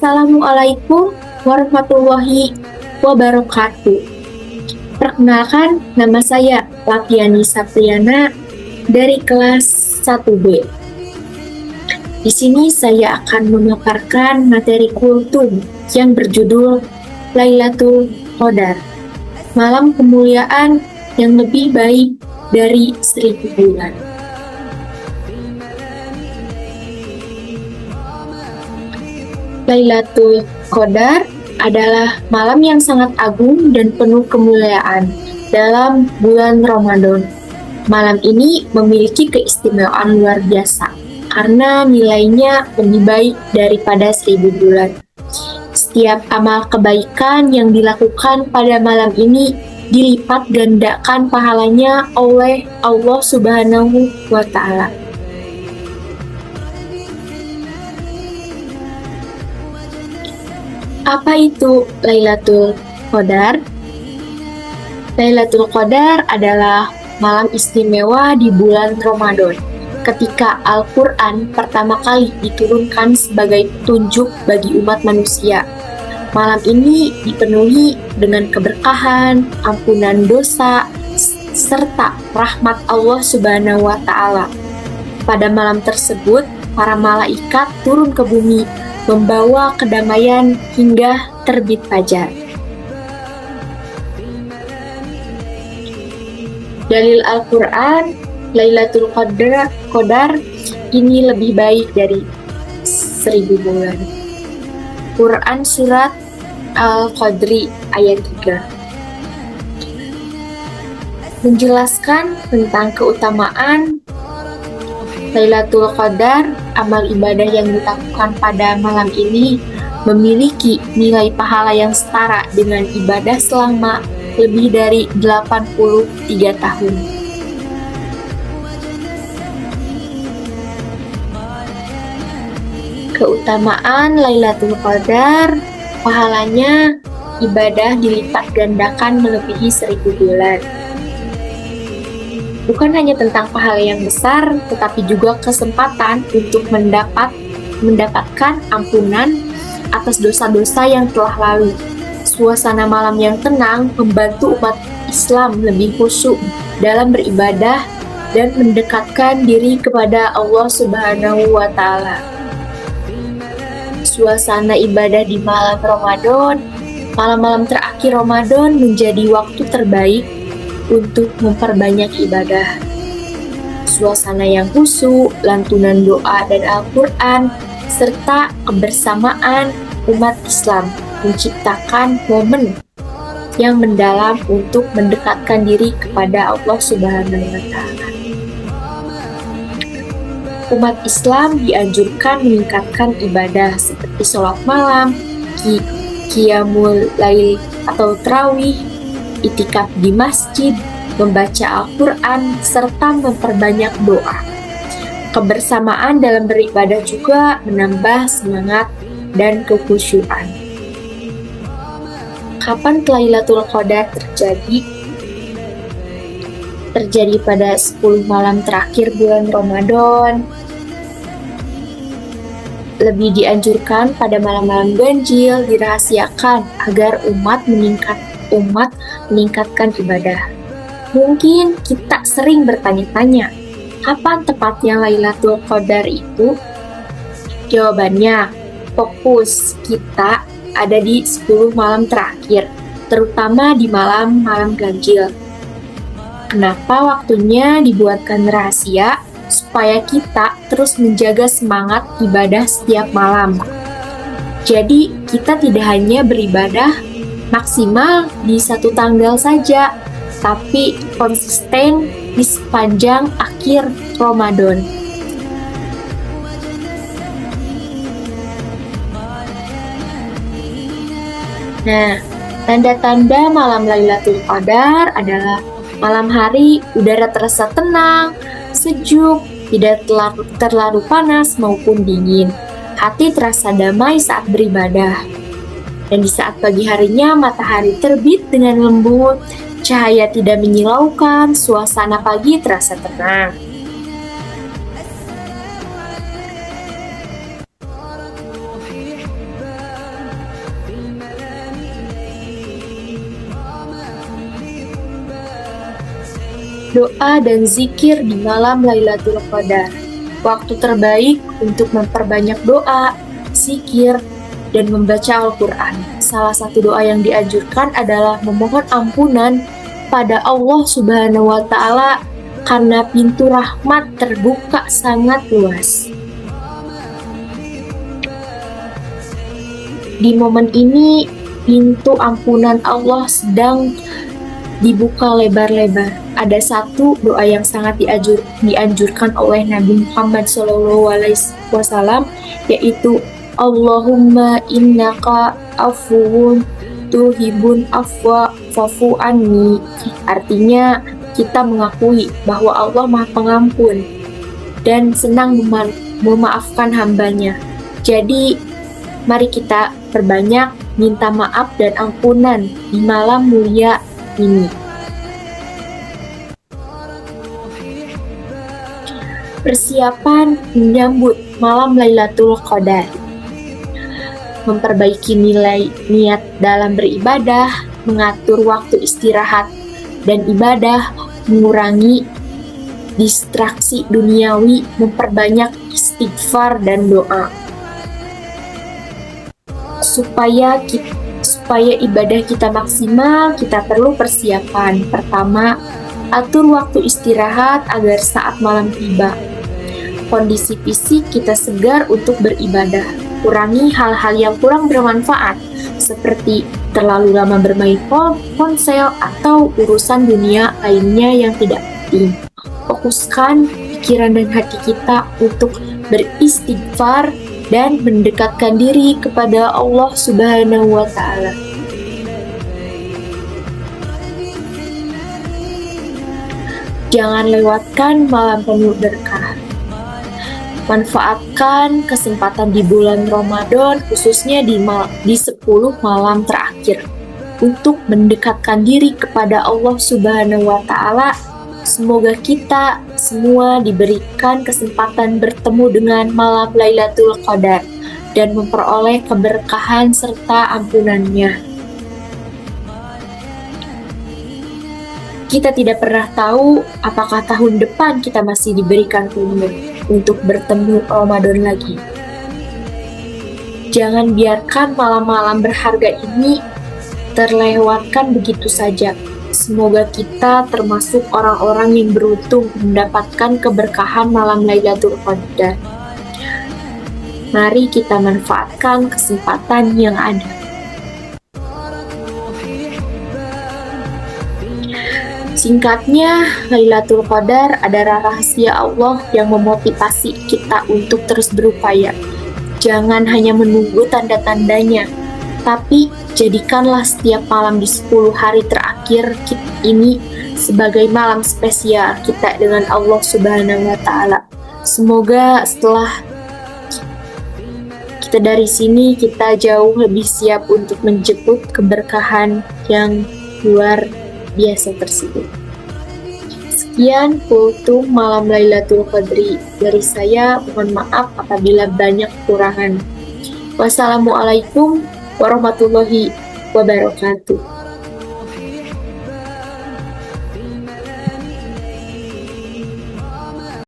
Assalamualaikum warahmatullahi wabarakatuh. Perkenalkan, nama saya Lapiani Sapriana dari kelas 1B. Di sini saya akan memaparkan materi kultum yang berjudul Lailatul Qadar, malam kemuliaan yang lebih baik dari 1000 bulan. Lailatul Qadar adalah malam yang sangat agung dan penuh kemuliaan dalam bulan Ramadan. Malam ini memiliki keistimewaan luar biasa karena nilainya lebih baik daripada 1000 bulan. Setiap amal kebaikan yang dilakukan pada malam ini dilipat gandakan pahalanya oleh Allah Subhanahu wa Ta'ala. Apa itu Lailatul Qadar? Lailatul Qadar adalah malam istimewa di bulan Ramadan, ketika Al-Quran pertama kali diturunkan sebagai petunjuk bagi umat manusia. Malam ini dipenuhi dengan keberkahan, ampunan dosa, serta rahmat Allah Subhanahu wa Ta'ala. Pada malam tersebut, para malaikat turun ke bumi membawa kedamaian hingga terbit fajar. Dalil Al-Quran, Lailatul Qadar ini lebih baik dari 1000 bulan. Quran Surat Al-Qadri ayat 3 menjelaskan tentang keutamaan Lailatul Qadar. Amal ibadah yang dilakukan pada malam ini memiliki nilai pahala yang setara dengan ibadah selama lebih dari 83 tahun. Keutamaan Lailatul Qadar, pahalanya ibadah dilipat gandakan melebihi 1000 bulan. Bukan hanya tentang pahala yang besar, tetapi juga kesempatan untuk mendapatkan ampunan atas dosa-dosa yang telah lalu. Suasana malam yang tenang membantu umat Islam lebih khusyuk dalam beribadah dan mendekatkan diri kepada Allah Subhanahu wa Ta'ala. Suasana ibadah di malam Ramadan, malam-malam terakhir Ramadan menjadi waktu terbaik untuk memperbanyak ibadah. Suasana yang khusyuk, lantunan doa dan Al-Quran, serta kebersamaan umat Islam menciptakan momen yang mendalam untuk mendekatkan diri kepada Allah Subhanahu wa Ta'ala. Umat Islam dianjurkan meningkatkan ibadah seperti sholat malam, qiyamul lail atau tarawih, itikaf di masjid, membaca Al-Quran, serta memperbanyak doa. Kebersamaan dalam beribadah juga menambah semangat dan kekhusyuan. Kapan Lailatul Qadar terjadi? Terjadi pada 10 malam terakhir bulan Ramadan. Lebih dianjurkan pada malam-malam ganjil dirahasiakan agar umat meningkatkan ibadah. Mungkin kita sering bertanya-tanya, kapan tepatnya Lailatul Qadar itu? Jawabannya, fokus kita ada di 10 malam terakhir, terutama di malam-malam ganjil. Kenapa waktunya dibuatkan rahasia? Supaya kita terus menjaga semangat ibadah setiap malam. Jadi, kita tidak hanya beribadah maksimal di satu tanggal saja, tapi konsisten di sepanjang akhir Ramadan. Nah, tanda-tanda malam Lailatul Qadar adalah malam hari udara terasa tenang, sejuk, tidak terlalu panas maupun dingin. Hati terasa damai saat beribadah. Dan di saat pagi harinya matahari terbit dengan lembut, cahaya tidak menyilaukan, suasana pagi terasa tenang. Doa dan zikir di malam Lailatul Qadar. Waktu terbaik untuk memperbanyak doa, zikir, dan membaca Al-Quran. Salah satu doa yang dianjurkan adalah memohon ampunan pada Allah Subhanahu wa Ta'ala karena pintu rahmat terbuka sangat luas. Di momen ini, pintu ampunan Allah sedang dibuka lebar-lebar. Ada satu doa yang sangat dianjurkan oleh Nabi Muhammad SAW, yaitu Allahumma innaka afuwun tuhibun afwa fa'fu anni. Artinya, kita mengakui bahwa Allah Maha Pengampun dan senang memaafkan hambanya. Jadi, mari kita perbanyak minta maaf dan ampunan di malam mulia ini. Persiapan menyambut malam Lailatul Qadar. Memperbaiki nilai niat dalam beribadah, mengatur waktu istirahat dan ibadah, mengurangi distraksi duniawi, memperbanyak istighfar dan doa. Supaya ibadah kita maksimal, kita perlu persiapan. Pertama, atur waktu istirahat agar saat malam tiba, kondisi fisik kita segar untuk beribadah. Kurangi hal-hal yang kurang bermanfaat, seperti terlalu lama bermain ponsel atau urusan dunia lainnya yang tidak penting. Fokuskan pikiran dan hati kita untuk beristighfar dan mendekatkan diri kepada Allah Subhanahu wa Ta'ala. Jangan lewatkan malam penuh berkah. Manfaatkan kesempatan di bulan Ramadan, khususnya di 10 malam terakhir, untuk mendekatkan diri kepada Allah Subhanahu wa Ta'ala. Semoga kita semua diberikan kesempatan bertemu dengan malam Lailatul Qadar dan memperoleh keberkahan serta ampunannya. Kita tidak pernah tahu apakah tahun depan kita masih diberikan umur untuk bertemu Ramadan lagi. Jangan biarkan malam-malam berharga ini terlewatkan begitu saja. Semoga kita termasuk orang-orang yang beruntung mendapatkan keberkahan malam Lailatul Qadar. Mari kita manfaatkan kesempatan yang ada. Singkatnya, Lailatul Qadar adalah rahasia Allah yang memotivasi kita untuk terus berupaya. Jangan hanya menunggu tanda-tandanya, tapi jadikanlah setiap malam di 10 hari terakhir ini sebagai malam spesial kita dengan Allah Subhanahu wa Ta'ala. Semoga setelah kita dari sini, kita jauh lebih siap untuk menjemput keberkahan yang luar biasa tersebut. Sekian kultum malam Lailatul Qadri dari saya. Mohon maaf apabila banyak kekurangan. Wassalamualaikum warahmatullahi wabarakatuh.